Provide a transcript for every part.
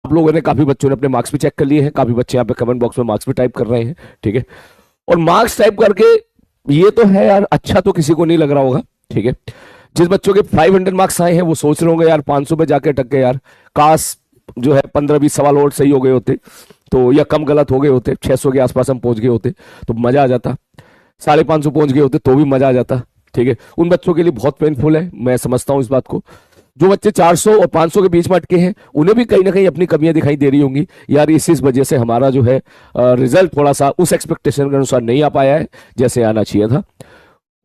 आप लोगों ने, काफी बच्चों ने अपने मार्क्स भी चेक कर लिए हैं, काफी बच्चे यहाँ पे कमेंट बॉक्स में मार्क्स भी टाइप कर रहे हैं, ठीक है। और मार्क्स टाइप करके ये तो है यार, अच्छा तो किसी को नहीं लग रहा होगा, ठीक है। जिस बच्चों के 500 मार्क्स आए हैं वो सोच रहे होंगे यार 500 पे जाके अटक गए यार, काश जो है 15-20 सवाल और सही हो गए होते तो, या कम गलत हो गए होते, 600 के आसपास हम पहुंच गए होते तो मजा आ जाता, 550 पहुंच गए होते तो भी मजा आ जाता, ठीक है। उन बच्चों के लिए बहुत पेनफुल है, मैं समझता हूं इस बात को। जो बच्चे 400 और 500 के बीच में अटके हैं उन्हें भी कहीं ना कहीं अपनी कमियां दिखाई दे रही होंगी यार, इस वजह से हमारा जो है रिजल्ट थोड़ा सा उस एक्सपेक्टेशन के अनुसार नहीं आ पाया है जैसे आना चाहिए था।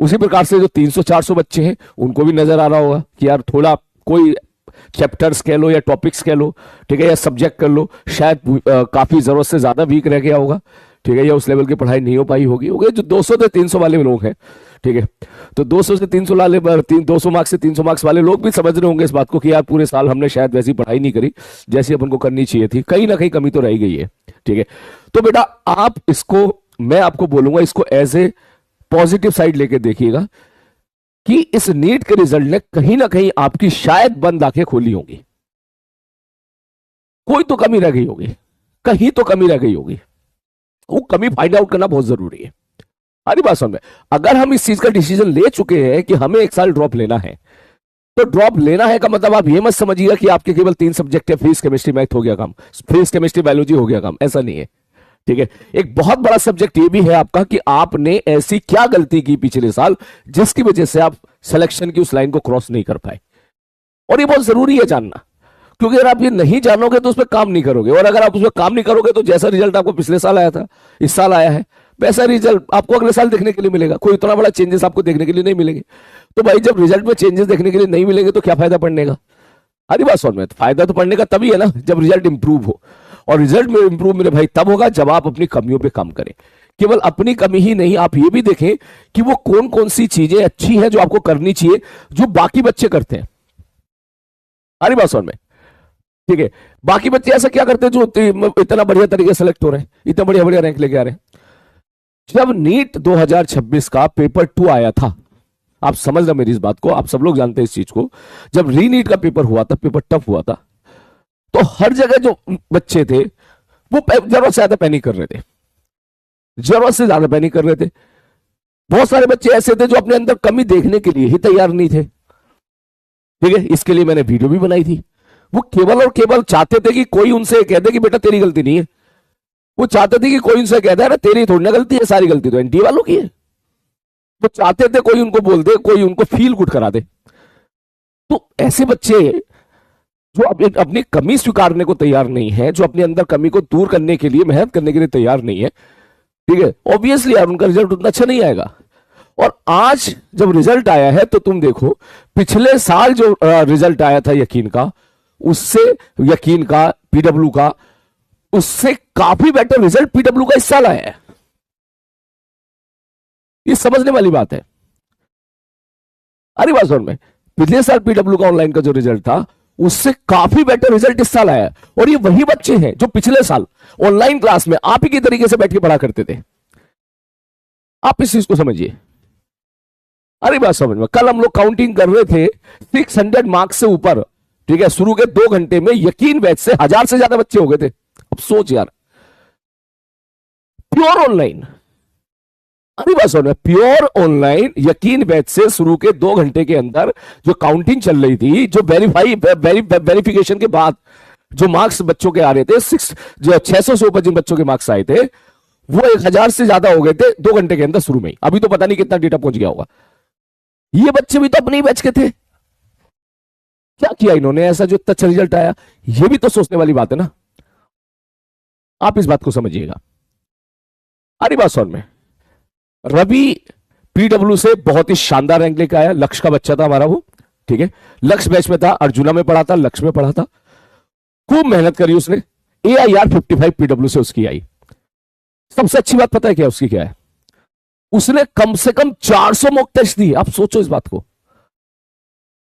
उसी प्रकार से जो 300-400 बच्चे हैं उनको भी नजर आ रहा होगा कि यार थोड़ा कोई चैप्टर्स कह लो या टॉपिक्स कह लो, ठीक है, या सब्जेक्ट कर लो, शायद काफी जरूरत से ज्यादा वीक रह गया होगा, ठीक है, या उस लेवल की पढ़ाई नहीं हो पाई होगी। जो 200 से 300 वाले लोग हैं, ठीक है, तो 200 से 300 वाले 200 मार्क्स से 300 मार्क्स वाले लोग भी समझ रहे होंगे इस बात को कि यार पूरे साल हमने शायद वैसी पढ़ाई नहीं करी जैसी अपन को करनी चाहिए थी, कहीं ना कहीं कमी तो रह गई है, ठीक है। तो बेटा आप इसको, मैं आपको बोलूंगा इसको एज ए पॉजिटिव साइड लेके देखिएगा कि इस नीट के रिजल्ट ने कहीं ना कहीं आपकी शायद बंद आंखें खोली होंगी, कोई तो कमी रह गई होगी, कहीं तो कमी रह गई होगी, वो कमी फाइंड आउट करना बहुत जरूरी है। हमारी बात समझ में, अगर हम इस चीज का डिसीजन ले चुके हैं कि हमें एक साल ड्रॉप लेना है, तो ड्रॉप लेना है का मतलब आप ये मत समझिएगा कि आपके केवल 3 सब्जेक्ट है, फिजिक्स केमिस्ट्री मैथ हो गया काम, फिजिक्स केमिस्ट्री बायोलॉजी हो गया काम, ऐसा नहीं है, ठीक है। एक बहुत बड़ा सब्जेक्ट ये भी है आपका कि आपने ऐसी क्या गलती की पिछले साल जिसकी वजह से आप सिलेक्शन की उस लाइन को क्रॉस नहीं कर पाए, और ये बहुत जरूरी है जानना, क्योंकि अगर आप ये नहीं जानोगे तो उस पर काम नहीं करोगे, और अगर आप उस पर काम नहीं करोगे तो जैसा रिजल्ट आपको पिछले साल आया था इस साल आया है वैसा रिजल्ट आपको अगले साल देखने के लिए मिलेगा, कोई इतना बड़ा चेंजेस आपको देखने के लिए नहीं मिलेंगे। तो भाई जब रिजल्ट में चेंजेस देखने के लिए नहीं मिलेंगे तो क्या फायदा पढ़ने का? हरी बात समझ में, फायदा तो पढ़ने का तभी है ना जब रिजल्ट इंप्रूव हो, और रिजल्ट में इंप्रूव मेरे भाई तब होगा जब आप अपनी कमियों पे काम करें। केवल अपनी कमी ही नहीं, आप ये भी देखें कि वो कौन कौन सी चीजें अच्छी हैं जो आपको करनी चाहिए जो बाकी बच्चे करते हैं। हरी बात समझ में, ठीक है। बाकी बच्चे ऐसा क्या करते हैं जो इतना बढ़िया तरीके से सेलेक्ट हो रहे हैं, इतना बढ़िया बढ़िया रैंक लेके आ रहे हैं। जब नीट 2026 का पेपर 2 आया था, आप समझ रहे मेरी इस बात को, आप सब लोग जानते हैं इस चीज को, जब री नीट का पेपर हुआ था, पेपर टफ हुआ था, तो हर जगह जो बच्चे थे वो जरूरत से ज्यादा पैनिक कर रहे थे, जरूरत से ज्यादा पैनिक कर रहे थे। बहुत सारे बच्चे ऐसे थे जो अपने अंदर कमी देखने के लिए ही तैयार नहीं थे, ठीक है। इसके लिए मैंने वीडियो भी बनाई थी। वो केवल और केवल चाहते थे कि कोई उनसे कह दे कि बेटा तेरी गलती नहीं है, वो चाहते थे कि कोई उनसे कह दे तेरी थोड़ी ना गलती है, सारी गलती तो एनटीए वालों की है। वो चाहते थे कोई उनको बोल दे, कोई उनको फील गुड करा दे। तो ऐसे बच्चे जो अपनी कमी स्वीकारने को तैयार नहीं है, जो अपने अंदर कमी को दूर करने के लिए मेहनत करने के लिए तैयार नहीं है, ठीक है, ऑब्वियसली यार उनका रिजल्ट उतना अच्छा नहीं आएगा। और आज जब रिजल्ट आया है तो तुम देखो पिछले साल जो रिजल्ट आया था यकीन का, उससे यकीन का पीडब्ल्यू का, उससे काफी बेटर रिजल्ट पीडब्ल्यू का इस साल आया है। ये समझने वाली बात है। अरे बात समझ में, पिछले साल पीडब्ल्यू का ऑनलाइन का जो रिजल्ट था उससे काफी बेटर रिजल्ट इस साल आया है, और ये वही बच्चे हैं जो पिछले साल ऑनलाइन क्लास में आप ही की तरीके से बैठ के पढ़ा करते थे। आप इस चीज को समझिए। अरे बात समझ में, कल हम लोग काउंटिंग कर रहे थे 600 मार्क्स से ऊपर, ठीक है, शुरू के 2 घंटे में यकीन बैच से 1000 से ज्यादा बच्चे हो गए थे। अब सोच यार, प्योर ऑनलाइन, अरे बात समझ में, प्योर ऑनलाइन यकीन बैच से शुरू के 2 घंटे के अंदर जो काउंटिंग चल रही थी, जो वेरिफिकेशन के बाद जो मार्क्स बच्चों के आ रहे थे, जो 600 से ऊपर जिन बच्चों के मार्क्स आए थे वो 1000 से ज्यादा हो गए थे 2 घंटे के अंदर शुरू में ही। अभी तो पता नहीं कितना डेटा पहुंच गया होगा। ये बच्चे भी तो अपने ही बैच के थे, क्या किया इन्होंने ऐसा जो इतना अच्छा रिजल्ट आया? ये भी तो सोचने वाली बात है ना, आप इस बात को समझिएगा। अरे बात समझ में, रवि पीडब्ल्यू से बहुत ही शानदार रैंक लेकर आया, लक्ष्य का बच्चा था हमारा वो, ठीक है, लक्ष्य बैच में था, अर्जुना में पढ़ा था, लक्ष्य में पढ़ा था, खूब मेहनत करी उसने, AIR 55 पीडब्ल्यू से उसकी आई। सबसे अच्छी बात पता है क्या उसकी क्या है? उसने कम से कम 400 मॉक टेस्ट दिए। आप सोचो इस बात को,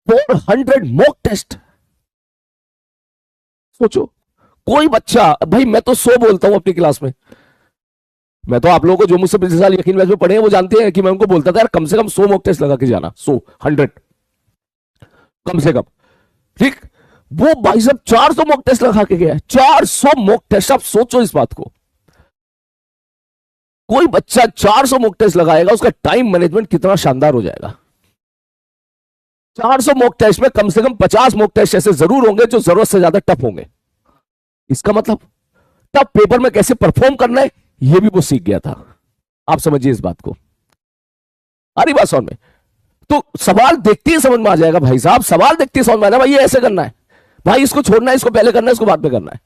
400 मॉक टेस्ट, सोचो। कोई बच्चा, भाई मैं तो 100 बोलता हूं अपनी क्लास में, मैं तो आप लोगों को जो मुझसे पिछले साल यकीन बैच में पढ़े हैं वो जानते हैं कि मैं उनको बोलता था यार कम से कम 100 मॉक टेस्ट लगा के जाना, 100 कम से कम, ठीक। वो भाई साहब 400 मॉक टेस्ट लगा के गया है, 400 मॉक टेस्ट। आप सोचो इस बात को, कोई बच्चा 400 मॉक टेस्ट लगाएगा, उसका टाइम मैनेजमेंट कितना शानदार हो जाएगा। 400 मॉक टेस्ट में कम से कम 50 मॉक टेस्ट ऐसे जरूर होंगे जो जरूरत से ज्यादा टफ होंगे। इसका मतलब टफ पेपर में कैसे परफॉर्म करना है यह भी वो सीख गया था। आप समझिए इस बात को, आ रही बात समझ में? तो सवाल देखते ही समझ में आ जाएगा भाई साहब, सवाल देखते ही समझ में आ जाएगा भाई ये ऐसे करना है, भाई इसको छोड़ना है, इसको पहले करना है, इसको बाद में करना है।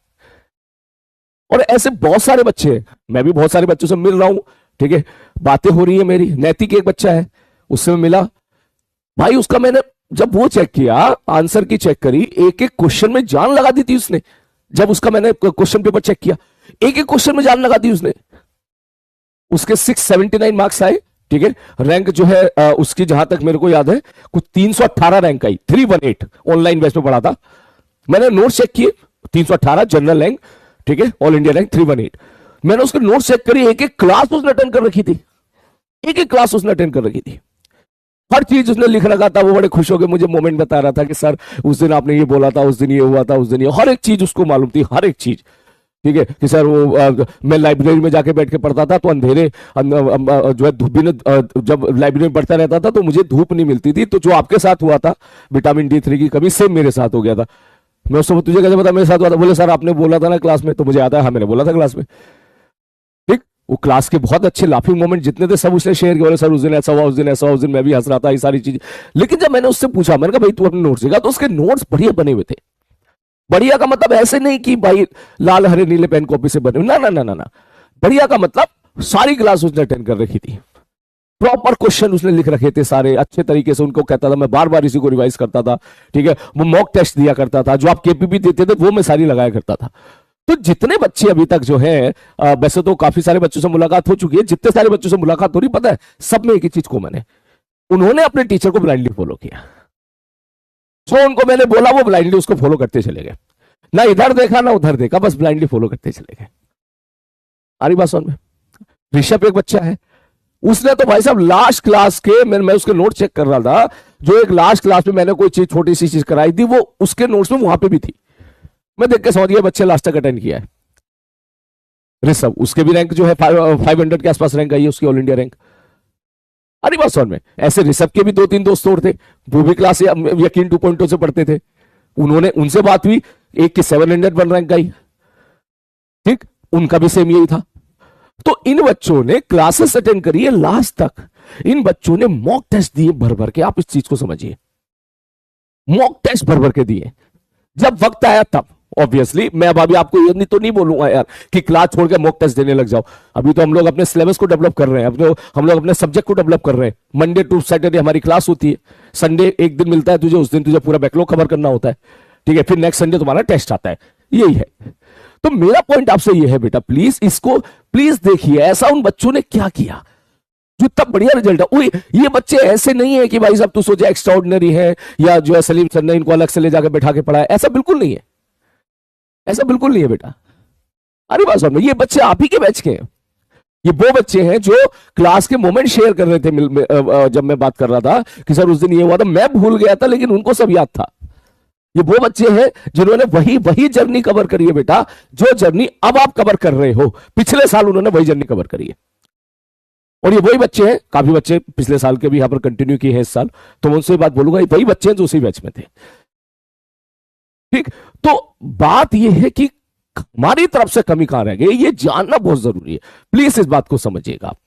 और ऐसे बहुत सारे बच्चे हैं, मैं भी बहुत सारे बच्चों से मिल रहा हूं, ठीक है, बातें हो रही है मेरी। नैतिक एक बच्चा है, उससे मैं मिला भाई, उसका मैंने जब वो चेक किया, आंसर की चेक करी, एक एक क्वेश्चन में जान लगा दी थी उसने। जब उसका मैंने क्वेश्चन पेपर चेक किया, एक एक क्वेश्चन में जान लगा दी उसने। उसके 679 मार्क्स आए, ठीक है। रैंक जो है उसकी जहां तक मेरे को याद है कुछ 318 रैंक आई, 318 ऑनलाइन बेस पे पढ़ा था मैंने। नोट चेक किए 318 जनरल रैंक, ठीक है, ऑल इंडिया रैंक 318। मैंने उसके नोट चेक करी, एक एक क्लास उसने अटेंड कर रखी थी, एक एक क्लास उसने अटेंड कर रखी थी, हर चीज उसने लिख रखा था। वो बड़े खुश हो गए, मुझे मोमेंट बता रहा था कि सर उस दिन आपने ये बोला था, उस दिन ये हुआ था, उस दिन ये, हर एक चीज उसको मालूम थी, हर एक चीज, ठीक है। कि सर वो मैं लाइब्रेरी में जाके बैठ के पढ़ता था तो अंधेरे जो है धूप भी जब लाइब्रेरी में पढ़ता रहता था तो मुझे धूप नहीं मिलती थी, तो जो आपके साथ हुआ था विटामिन D3 की कमी, सेम मेरे साथ हो गया था। मैं उसको, तुझे कैसे पता मेरे साथ हुआ था? बोले सर आपने बोला था ना क्लास में। तो मुझे आता है, हाँ मैंने बोला था क्लास में, ठीक। वो क्लास के बहुत अच्छे लाफिंग मोमेंट जितने थे सब उसने शेयर किया। बोले सर उस दिन ऐसा हुआ, उस दिन ऐसा हुआ, उस दिन मैं भी हंस रहा था, ये सारी चीज। लेकिन जब मैंने उससे पूछा, मैंने कहा भाई तू अपने नोट्स देखा, तो उसके नोट्स बढ़िया बने हुए थे। बढ़िया का मतलब ऐसे नहीं कि भाई लाल हरे नीले पेन कॉपी से बने, ना ना ना ना ना। बढ़िया का मतलब सारी क्लास उसने अटेंड कर रखी थी, प्रॉपर क्वेश्चन उसने लिख रखे थे सारे अच्छे तरीके से। उनको कहता था, मैं बार बार इसी को रिवाइज करता था, ठीक है। वो मॉक टेस्ट दिया करता था, जो आप केपीपी देते थे वो मैं सारी लगाया करता था। तो जितने बच्चे अभी तक जो है, वैसे तो काफी सारे बच्चों से मुलाकात हो चुकी है, जितने सारे बच्चों से मुलाकात हो रही, पता है सब में एक ही चीज को, मैंने उन्होंने अपने टीचर को ब्लाइंडली फॉलो किया। जो उनको मैंने बोला वो ब्लाइंडली उसको फॉलो करते चले गए, ना इधर देखा ना उधर देखा, बस ब्लाइंडली फॉलो करते चले गए। आ रही बात समझ में? ऋषभ एक बच्चा है, उसने तो भाई साहब लास्ट क्लास के, मैं उसके नोट चेक कर रहा था, जो एक लास्ट क्लास में मैंने कोई चीज छोटी सी चीज कराई थी वो उसके नोट्स में वहां पे भी थी। मैं देख के समझ गया बच्चे लास्ट तक अटेंड किया है। ऋषभ, उसके भी रैंक जो है 500 के आसपास रैंक आई है उसकी, ऑल इंडिया रैंक। अरे बात समझ में? ऐसे ऋषभ के भी 2-3 दोस्त और थे, वो भी क्लास यकीन 2.0 से पढ़ते थे। उन्होंने, उनसे बात हुई, एक की 701 रैंक आई, ठीक, उनका भी सेम यही था। तो इन बच्चों ने क्लासेस अटेंड करी है लास्ट तक, इन बच्चों ने मॉक टेस्ट दिए भर भर के। आप इस चीज को समझिए, मॉक टेस्ट भर भर के दिए। जब वक्त आया तब ऑब्वियसली, मैं अब अभी आपको ये नहीं तो नहीं बोलूंगा यार कि क्लास छोड़ के मॉक टेस्ट देने लग जाओ। अभी तो हम लोग अपने सिलेबस को डेवलप कर रहे हैं, हम लोग अपने सब्जेक्ट को डेवलप कर रहे हैं। मंडे टू सैटरडे हमारी क्लास होती है, संडे एक दिन मिलता है तुझे, उस दिन तुझे पूरा बैकलॉग कवर करना होता है, ठीक है। फिर नेक्स्ट संडे तुम्हारा टेस्ट आता है, यही है। तो मेरा पॉइंट आपसे ये है बेटा, प्लीज इसको प्लीज देखिए, ऐसा उन बच्चों ने क्या किया जो तब बढ़िया रिजल्ट है। ये बच्चे ऐसे नहीं है कि भाई साहब तू सोचा एक्स्ट्रा ऑर्डिनरी है, या जो है सलीम सर ने इनको अलग से ले जाकर बैठा के पढ़ाया, ऐसा बिल्कुल नहीं है, ऐसा बिल्कुल नहीं है बेटा। अरे बात समझ में, ये बच्चे आप ही के बैच के हैं। ये वो बच्चे हैं जो क्लास के मोमेंट शेयर कर रहे थे जब मैं बात कर रहा था कि सर उस दिन ये हुआ था, मैं भूल गया था लेकिन उनको सब याद था। ये वो बच्चे हैं जिन्होंने वही जर्नी कवर करी है बेटा, जो जर्नी अब आप कवर कर रहे हो। पिछले साल उन्होंने वही जर्नी कवर करी है, और ये वही बच्चे हैं, काफी बच्चे पिछले साल के भी यहां पर कंटिन्यू किए हैं इस साल, तो मैं उनसे बात बोलूंगा, वही बच्चे हैं जो उसी बैच में थे, ठीक। तो बात यह है कि हमारी तरफ से कमी कहां रह गई, ये जानना बहुत जरूरी है। प्लीज इस बात को समझिएगा आप।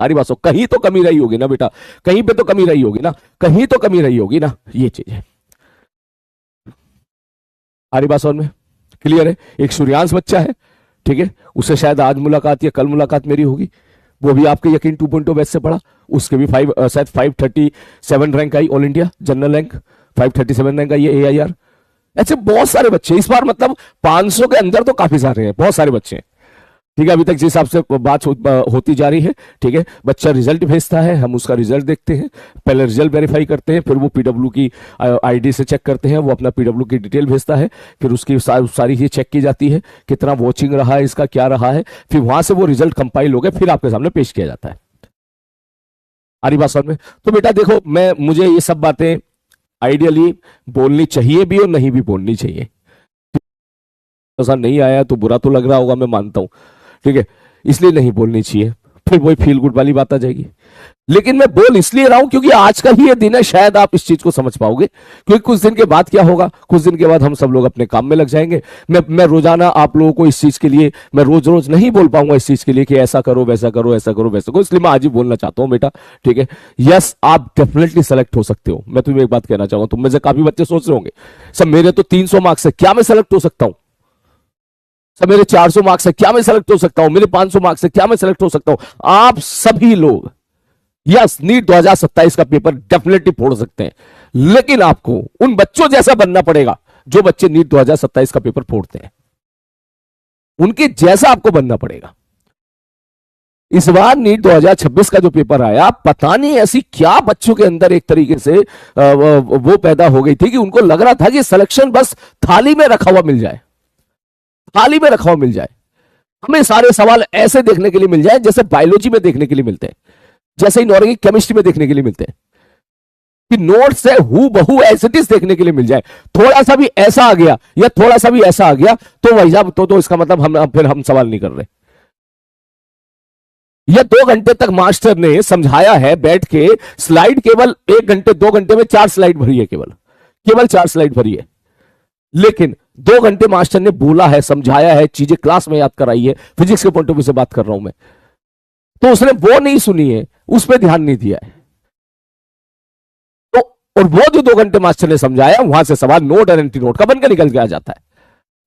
हमारी बात कहीं तो कमी रही होगी ना बेटा, कहीं पे तो कमी रही होगी ना, कहीं तो कमी रही होगी ना, ये चीज है। हमारी बात समझ में क्लियर है? एक सूर्यांश बच्चा है, ठीक है, उससे शायद आज मुलाकात या कल मुलाकात मेरी होगी, वो भी आपके यकीन 2.0 बैच से पढ़ा, उसके भी शायद 537 रैंक आई, all India general rank 537 rank आई है AIR। ऐसे बहुत सारे बच्चे इस बार, मतलब 500 के अंदर तो काफी सारे हैं, बहुत सारे बच्चे हैं, ठीक है। अभी तक जिस हिसाब से बात होती जा रही है, ठीक है, बच्चा रिजल्ट भेजता है, हम उसका रिजल्ट देखते हैं, पहले रिजल्ट वेरीफाई करते हैं, फिर वो PW की ID से चेक करते हैं, वो अपना PW की डिटेल भेजता है, फिर उसकी सारी चीज चेक की जाती है, कितना वॉचिंग रहा है, इसका क्या रहा है, फिर वहां से वो रिजल्ट कंपाइल हो गया, फिर आपके सामने पेश किया जाता है। आ रही बात समझ में? तो बेटा देखो, मुझे ये सब बातें आइडियली बोलनी चाहिए भी और नहीं भी बोलनी चाहिए। ऐसा नहीं आया तो बुरा तो लग रहा होगा, मैं मानता हूं, ठीक है, इसलिए नहीं बोलनी चाहिए, फिर वही फील गुड वाली बात आ जाएगी। लेकिन मैं बोल इसलिए रहा हूं क्योंकि आज का ही ये दिन है, शायद आप इस चीज को समझ पाओगे, क्योंकि कुछ दिन के बाद क्या होगा, कुछ दिन के बाद हम सब लोग अपने काम में लग जाएंगे। मैं रोजाना आप लोगों को इस चीज के लिए, मैं रोज रोज नहीं बोल पाऊंगा इस चीज के लिए कि ऐसा करो वैसा करो ऐसा करो वैसा करो, इसलिए मैं आज ही बोलना चाहता हूं बेटा, ठीक है। यस, आप डेफिनेटली सेलेक्ट हो सकते हो। मैं तुम्हें एक बात कहना चाहूंगा, तुम में से काफी बच्चे सोच रहे होंगे सर मेरे तो 300 मार्क्स है, क्या मैं सेलेक्ट हो सकता हूं? सर मेरे 400 मार्क्स है, क्या मैं सेलेक्ट हो सकता हूं? मेरे 500 मार्क्स है, क्या मैं सेलेक्ट हो सकता हूं? आप सभी लोग यस नीट 2027 का पेपर डेफिनेटली फोड़ सकते हैं, लेकिन आपको उन बच्चों जैसा बनना पड़ेगा जो बच्चे नीट 2027 का पेपर फोड़ते हैं, उनके जैसा आपको बनना पड़ेगा। इस बार नीट 2026 का जो पेपर आया, पता नहीं ऐसी क्या बच्चों के अंदर एक तरीके से वो पैदा हो गई थी कि उनको लग रहा था कि सिलेक्शन बस थाली में रखा हुआ मिल जाए, थाली में रखा हुआ मिल जाए, हमें सारे सवाल ऐसे देखने के लिए मिल जाए जैसे बायोलॉजी में देखने के लिए मिलते हैं, जैसे इनऑर्गेनिक केमिस्ट्री में देखने के लिए मिलते हैं, कि नोट्स है हु बहु एज इट इज देखने के लिए मिल जाए। थोड़ा सा भी ऐसा आ गया या थोड़ा सा भी ऐसा आ गया तो वही साहब तो इसका मतलब हम सवाल नहीं कर रहे। यह 2 घंटे तक मास्टर ने समझाया है बैठ के, स्लाइड केवल 1 घंटे 2 घंटे में 4 स्लाइड भरी है, केवल 4 स्लाइड भरी है, लेकिन 2 घंटे मास्टर ने बोला है, समझाया है, चीजें क्लास में याद कराई है, फिजिक्स के पॉइंट ऑफ व्यू से बात कर रहा हूं मैं, तो उसने वो नहीं सुनी है, उस पर ध्यान नहीं दिया है। तो और वो जो 2 घंटे मास्टर ने समझाया, वहां से सवाल नोट और एंटी नोट का बनकर निकल के आ जाता है,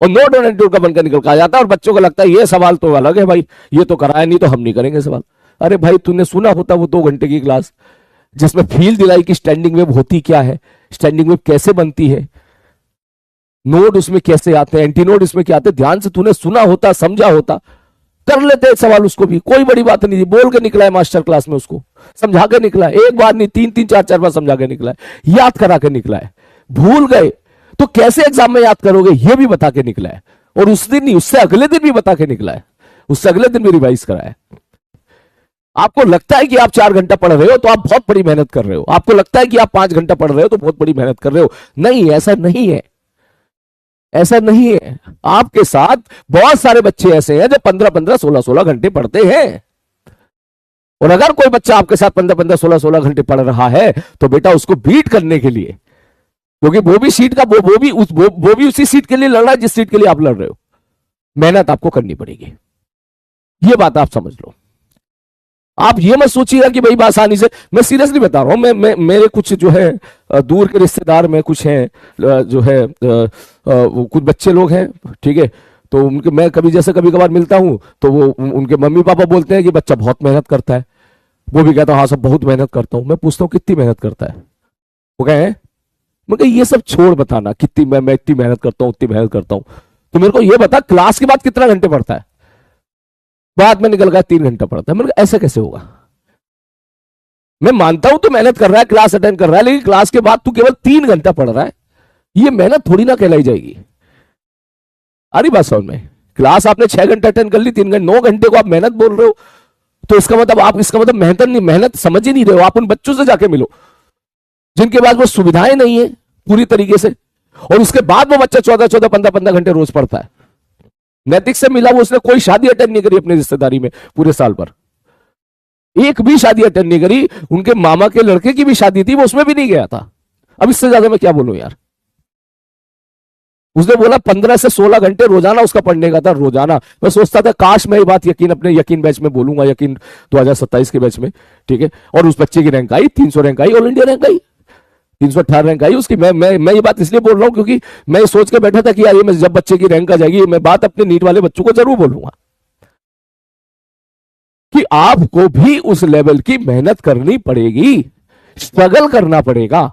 और नोट और एंटी नोट का बनकर निकल के आ जाता है, और बच्चों को लगता है ये सवाल तो अलग है भाई, ये तो कराया नहीं तो हम नहीं करेंगे सवाल। अरे भाई तूने सुना होता वो 2 घंटे की क्लास जिसमें फील दिलाई कि स्टैंडिंग वेव होती क्या है, स्टैंडिंग वेव कैसे बनती है, नोट उसमें कैसे आते हैं, एंटी नोट इसमें क्या आते हैं, ध्यान से तूने सुना होता, समझा होता, कर लेते सवाल, उसको भी कोई बड़ी बात नहीं थी, बोल के निकला है मास्टर क्लास में, उसको समझा के निकला है, एक बार नहीं 3-3 4-4 बार समझा के निकला है, याद करा के निकला है। भूल गए तो कैसे एग्जाम में याद करोगे, ये भी बता के निकला है, और उस दिन नहीं उससे अगले दिन भी बता के निकला है, उससे अगले दिन भी रिवाइज करा है। आपको लगता है कि आप 4 घंटा पढ़ रहे हो तो आप बहुत बड़ी मेहनत कर रहे हो, आपको लगता है कि आप 5 घंटा पढ़ रहे हो तो बहुत बड़ी मेहनत कर रहे हो, नहीं ऐसा नहीं है, ऐसा नहीं है। आपके साथ बहुत सारे बच्चे ऐसे हैं जो 15-15 16-16 घंटे पढ़ते हैं, और अगर कोई बच्चा आपके साथ 15-15 16-16 घंटे पढ़ रहा है तो बेटा उसको बीट करने के लिए, क्योंकि वो भी सीट का वो भी उसी सीट के लिए लड़ रहा है जिस सीट के लिए आप लड़ रहे हो, मेहनत आपको करनी पड़ेगी, ये बात आप समझ लो। आप ये मत सोचिएगा कि भाई आसानी से, मैं सीरियसली बता रहा हूं, मैं मेरे कुछ जो है दूर के रिश्तेदार में कुछ हैं जो है कुछ बच्चे लोग हैं, ठीक है, तो उनके मैं कभी जैसे कभी कभार मिलता हूं तो वो उनके मम्मी पापा बोलते हैं कि बच्चा बहुत मेहनत करता है, वो भी कहता हाँ सब बहुत मेहनत करता हूं। मैं पूछता हूँ कितनी मेहनत करता है, वो कहे मैं कहा ये सब छोड़ बताना कितनी, मैं इतनी मेहनत करता हूँ उतनी मेहनत करता हूँ, तो मेरे को ये बता क्लास के बाद कितना घंटे पढ़ता है, बाद में निकल गया 3 घंटा पढ़ता है। मैंने ऐसा कैसे होगा, मैं मानता हूं तो मेहनत कर रहा है, क्लास अटेंड कर रहा है, लेकिन क्लास के बाद तू केवल 3 घंटा पढ़ रहा है, ये मेहनत थोड़ी ना कहलाई जाएगी। अरे बात समझ में, क्लास आपने 6 घंटे अटेंड कर ली, 3 घंटे 9 घंटे को आप मेहनत बोल रहे हो, तो इसका मतलब आप इसका मतलब मेहनत समझ ही नहीं रहे हो। आप उन बच्चों से जाके मिलो जिनके पास वो सुविधाएं नहीं है पूरी तरीके से, और उसके बाद वो बच्चा 14-14 15-15 घंटे रोज पढ़ता है। नैतिक से मिला, वो उसने कोई शादी अटेंड नहीं करी अपनी रिश्तेदारी में पूरे साल पर, एक भी शादी अटेंड नहीं करी, उनके मामा के लड़के की भी शादी थी वो उसमें भी नहीं गया था। अब इससे ज्यादा मैं क्या बोलूं यार। उसने बोला 15 से 16 घंटे रोजाना उसका पढ़ने का था, रोजाना। मैं सोचता था काश मैं ये बात अपने यकीन बैच में बोलूंगा, यकीन 2027 के बैच में, ठीक है, और उस बच्चे की रैंक आई 300 रैंक आई, ऑल इंडिया रैंक आई 318 रैंक आई उसकी। मैं ये बात इसलिए बोल रहा हूं क्योंकि मैं ये सोच के बैठा था कि यार ये मैं जब बच्चे की रैंक आ जाएगी मैं बात अपने नीट वाले बच्चों को जरूर बोलूंगा कि आपको भी उस लेवल की मेहनत करनी पड़ेगी, स्ट्रगल करना पड़ेगा,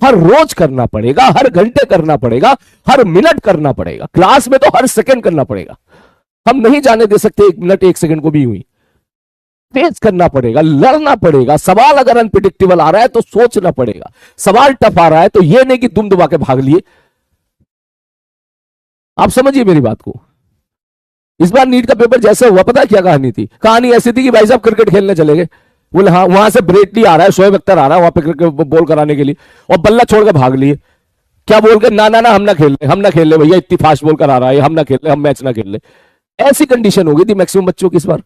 हर रोज करना पड़ेगा, हर घंटे करना पड़ेगा, हर मिनट करना पड़ेगा, क्लास में तो हर सेकंड करना पड़ेगा। हम नहीं जाने दे सकते 1 मिनट 1 सेकंड को भी हुई, फेस करना पड़ेगा, लड़ना पड़ेगा। सवाल अगर अनप्रिडिक्टेबल आ रहा है तो सोचना पड़ेगा, सवाल टफ आ रहा है तो यह नहीं कि दुम दुबा के भाग लिए। आप समझिए मेरी बात को। इस बार नीट का पेपर जैसे हुआ, पता है क्या कहानी थी? कहानी ऐसी थी कि भाई साहब क्रिकेट खेलने चले गए, बोले हाँ, वहां से ब्रेटली आ रहा है, शोएब अख्तर आ रहा है वहां पे क्रिकेट बॉल कराने के लिए, और बल्ला छोड़ के भाग लिए। क्या बोल के, ना ना ना, हम ना खेल ले, हम ना खेल ले भैया, इतनी फास्ट बॉल करा रहा है, हम ना खेल ले, हम मैच ना खेल ले। ऐसी कंडीशन हो गई थी मैक्सिमम बच्चों की इस बार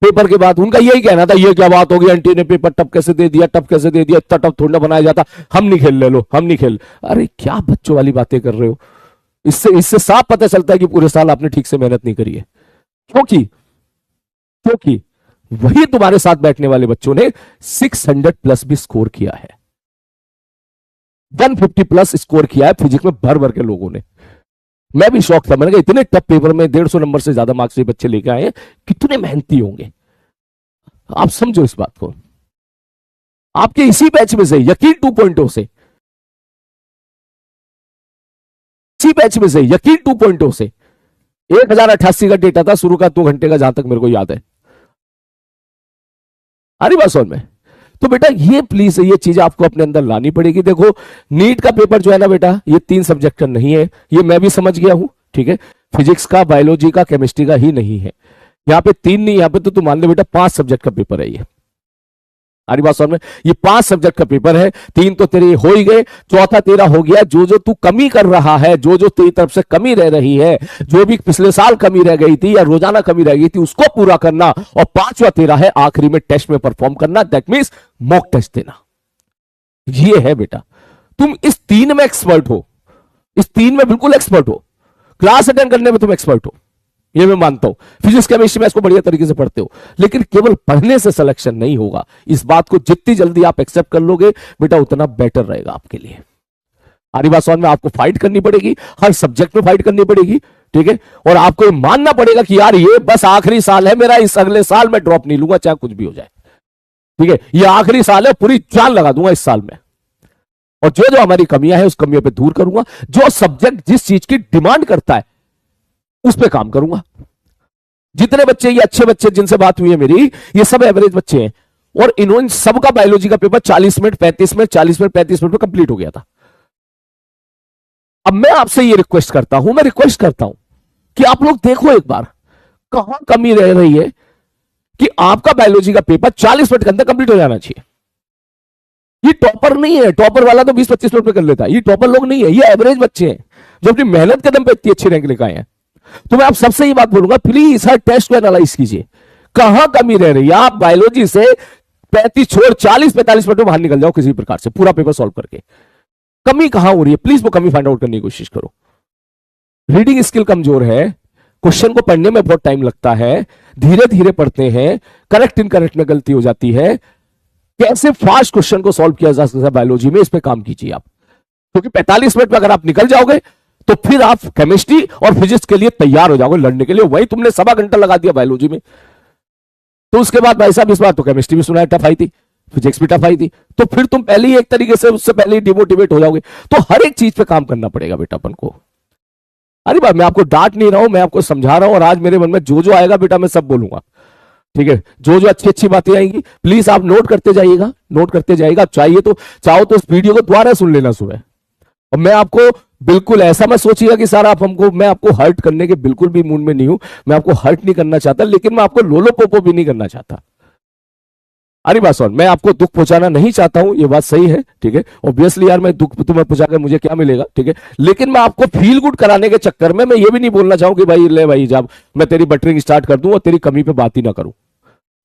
पेपर के बाद। उनका यही कहना था, ये क्या बात होगी, आंटी ने पेपर टफ कैसे दे दिया, टफ कैसे दे दिया, इतना टफ थोड़ा ना बनाया जाता, हम नहीं खेल ले लो, हम नहीं खेल। अरे क्या बच्चों वाली बातें कर रहे हो। इससे इससे साफ पता चलता है कि पूरे साल आपने ठीक से मेहनत नहीं करी है। क्योंकि क्योंकि वही तुम्हारे साथ बैठने वाले बच्चों ने 600 प्लस भी स्कोर किया है, 150 प्लस स्कोर किया है फिजिक्स में भर भर के लोगों ने। मैं भी शौक था, मैंने कहा इतने टफ पेपर में 150 नंबर से ज्यादा मार्क्स ये बच्चे लेके आए हैं, कितने मेहनती होंगे। आप समझो इस बात को। आपके इसी बैच में से यकीन 2.0 से, इसी बैच में से यकीन 2.0 से 1088 का डेटा था शुरू का 2 घंटे का, जहां तक मेरे को याद है। आ रही बात समझ में। तो बेटा ये प्लीज ये चीज आपको अपने अंदर लानी पड़ेगी। देखो नीट का पेपर जो है ना बेटा, ये 3 सब्जेक्ट का नहीं है, ये मैं भी समझ गया हूं, ठीक है। फिजिक्स का, बायोलॉजी का, केमिस्ट्री का ही नहीं है। यहां पे 3 नहीं, यहां पे तो तुम मान लो बेटा 5 सब्जेक्ट का पेपर है ये। हमारी बात समझ में, ये 5 सब्जेक्ट का पेपर है। 3 तो तेरे हो ही गए, चौथा तेरा हो गया। जो जो तू कमी कर रहा है, जो जो तेरी तरफ से कमी रह रही है, जो भी पिछले साल कमी रह गई थी या रोजाना कमी रह गई थी, उसको पूरा करना। और 5वां तेरा है आखिरी में टेस्ट में परफॉर्म करना, दैट मीन्स मॉक टेस्ट देना। ये है बेटा, तुम इस 3 में एक्सपर्ट हो, इस 3 में बिल्कुल एक्सपर्ट हो। क्लास अटेंड करने में तुम एक्सपर्ट हो, ये मैं मानता हूं। फिजिक्स केमिस्ट्री में इसको बढ़िया तरीके से पढ़ते हो, लेकिन केवल पढ़ने से सिलेक्शन नहीं होगा। इस बात को जितनी जल्दी आप एक्सेप्ट कर लोगे बेटा, उतना बेटर रहेगा आपके लिए। हमारी बात समझ में, आपको फाइट करनी पड़ेगी, हर सब्जेक्ट में फाइट करनी पड़ेगी, ठीक है। और आपको ये मानना पड़ेगा कि यार ये बस आखिरी साल है मेरा, इस अगले साल मैं ड्रॉप नहीं लूंगा चाहे कुछ भी हो जाए, ठीक है। ये आखिरी साल है, पूरी जान लगा दूंगा इस साल में, और जो जो हमारी कमियां है उस कमियों पे दूर करूंगा। जो सब्जेक्ट जिस चीज की डिमांड करता है उस पे काम करूंगा। जितने बच्चे, ये अच्छे बच्चे जिनसे बात हुई है मेरी, ये सब एवरेज बच्चे हैं, और इन्होंने सबका बायोलॉजी का paper 40 minute 35 minute 40 minute 35 minute में कंप्लीट हो गया था। अब मैं आपसे ये रिक्वेस्ट करता हूं, मैं रिक्वेस्ट करता हूं कि आप लोग देखो एक बार कहां कमी रह रही है कि आपका बायोलॉजी का पेपर 40 मिनट के अंदर कंप्लीट हो जाना चाहिए। ये टॉपर नहीं है, टॉपर वाला तो 20-25 मिनट में कर लेता है। ये टॉपर लोग नहीं है, ये एवरेज बच्चे हैं जो अपनी मेहनत के दम पे इतनी अच्छी रैंक लेकर आए हैं। तो मैं आप सबसे ये बात बोलूंगा, प्लीज हर टेस्ट को एनालाइज कीजिए, कहां कमी रह रही है। आप बायोलॉजी से 35 छोड़ 40-45 मिनट में बाहर निकल जाओ किसी प्रकार से, पूरा पेपर सॉल्व करके। कमी कहां हो रही है, प्लीज वो कमी फाइंड आउट करने की कोशिश करो। रीडिंग स्किल कमजोर है, क्वेश्चन को पढ़ने में बहुत टाइम लगता है, धीरे धीरे पढ़ते हैं, करेक्ट इनकरेक्ट में गलती हो जाती है। कैसे फास्ट क्वेश्चन को सॉल्व किया जा सकता है बायोलॉजी में, इस पे काम कीजिए आप। क्योंकि 45 मिनट में अगर आप निकल जाओगे तो फिर आप केमिस्ट्री और फिजिक्स के लिए तैयार हो जाओगे लड़ने के लिए। वही तुमने 1.25 घंटा लगा दिया बायोलॉजी में, तो उसके बाद भाई साहब इस बार तो केमिस्ट्री भी सुना है टफ आई थी, फिजिक्स भी टफ आई थी, तो फिर तुम पहले ही एक तरीके से उससे पहले ही डिमोटिवेट हो जाओगे। तो हर एक चीज पे काम करना पड़ेगा बेटा अपन को। अरे बात, मैं आपको डांट नहीं रहा हूं, मैं आपको समझा रहा हूं, और आज मेरे मन में जो जो आएगा बेटा मैं सब बोलूंगा, ठीक है। जो जो अच्छी अच्छी बातें आएंगी प्लीज आप नोट करते जाइएगा, नोट करते जाइएगा। चाहिए तो चाहो तो इस वीडियो को दोबारा सुन लेना सुबह। और मैं आपको बिल्कुल ऐसा मत सोचिएगा कि सारा आप हमको, मैं आपको हर्ट करने के बिल्कुल भी मूड में नहीं हूं, मैं आपको हर्ट नहीं करना चाहता, लेकिन मैं आपको लोलो पोपो भी नहीं करना चाहता। अरे बात सुन, मैं आपको दुख पहुंचाना नहीं चाहता हूं, ये बात सही है, ठीक है। ऑब्वियसली यार मैं दुख तुम्हें पहुंचाकर मुझे क्या मिलेगा, ठीक है। लेकिन मैं आपको फील गुड कराने के चक्कर में मैं ये भी नहीं बोलना चाहूं कि भाई ले भाई जब मैं तेरी बटरिंग स्टार्ट कर दूं और तेरी कमी पे बात ही ना करूं।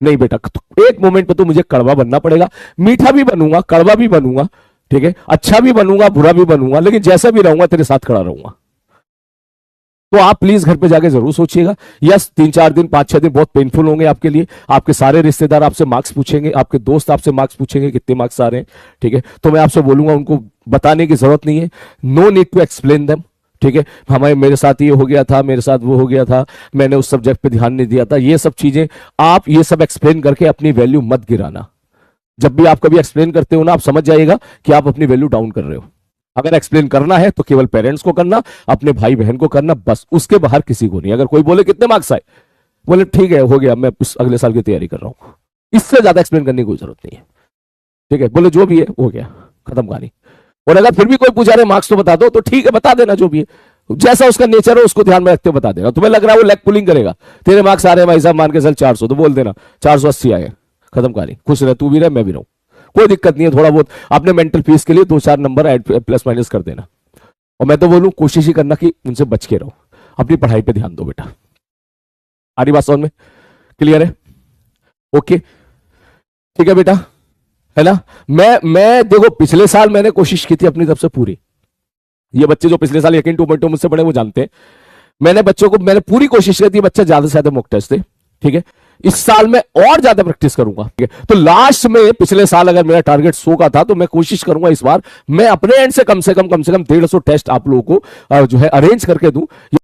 नहीं बेटा, एक मोमेंट पे तो मुझे कड़वा बनना पड़ेगा, मीठा भी बनूंगा, कड़वा भी बनूंगा, ठीक है। अच्छा भी बनूंगा, बुरा भी बनूंगा, लेकिन जैसा भी रहूंगा तेरे साथ खड़ा रहूंगा। तो आप प्लीज घर पे जाके जरूर सोचिएगा। यस, 3-4 दिन 5-6 दिन बहुत पेनफुल होंगे आपके लिए। आपके सारे रिश्तेदार आपसे मार्क्स पूछेंगे, आपके दोस्त आपसे मार्क्स पूछेंगे कितने मार्क्स आ रहे हैं, ठीक है। तो मैं आपसे बोलूंगा उनको बताने की जरूरत नहीं है, no need to explain them, ठीक है। हमारे मेरे साथ ये हो गया था, मेरे साथ वो हो गया था, मैंने उस सब्जेक्ट पे ध्यान नहीं दिया था, ये सब चीजें आप ये सब एक्सप्लेन करके अपनी वैल्यू मत गिराना। जब भी आप कभी एक्सप्लेन करते हो ना, आप समझ जाइएगा कि आप अपनी वैल्यू डाउन कर रहे हो। अगर एक्सप्लेन करना है तो केवल पेरेंट्स को करना, अपने भाई बहन को करना, बस, उसके बाहर किसी को नहीं। अगर कोई बोले कितने मार्क्स आए, बोले ठीक है हो गया, मैं अगले साल की तैयारी कर रहा हूं, इससे ज्यादा एक्सप्लेन करने की कोई जरूरत नहीं है, ठीक है। बोले जो भी है हो गया, खत्म कहानी। और अगर फिर भी कोई पूछा रहे मार्क्स तो बता दो, तो ठीक है बता देना, जो भी है जैसा उसका नेचर हो उसको ध्यान में रखते हुए बता देना। तुम्हें लग रहा है वो लेग पुलिंग करेगा, तेरे मार्क्स आ रहे हैं भाई साहब मान के चल 400, तो बोल देना 480 आए, खत्म कहानी, खुश रह, तू भी रह मैं भी रहूं, कोई दिक्कत नहीं है। थोड़ा बहुत अपने मेंटल पीस के लिए 2-4 नंबर ऐड प्लस माइनस कर देना। और मैं तो बोलूं कोशिश ही करना कि उनसे बच के रहो, अपनी पढ़ाई पे ध्यान दो बेटा। आ रही बात समझ में? क्लियर है? ओके ठीक है बेटा, है ना। मैं देखो पिछले साल मैंने कोशिश की थी अपनी तरफ से पूरी, ये बच्चे जो पिछले साल यकीन 2.2 मुझसे पढ़े वो जानते हैं, मैंने पूरी कोशिश की थी बच्चा ज्यादा से ज्यादा मॉक टेस्ट दे, ठीक है। इस साल मैं और ज्यादा प्रैक्टिस करूंगा, ठीक है। तो लास्ट में पिछले साल अगर मेरा टारगेट 100 का था तो मैं कोशिश करूंगा इस बार मैं अपने एंड से कम से कम 150 टेस्ट आप लोगों को जो है अरेंज करके दूं।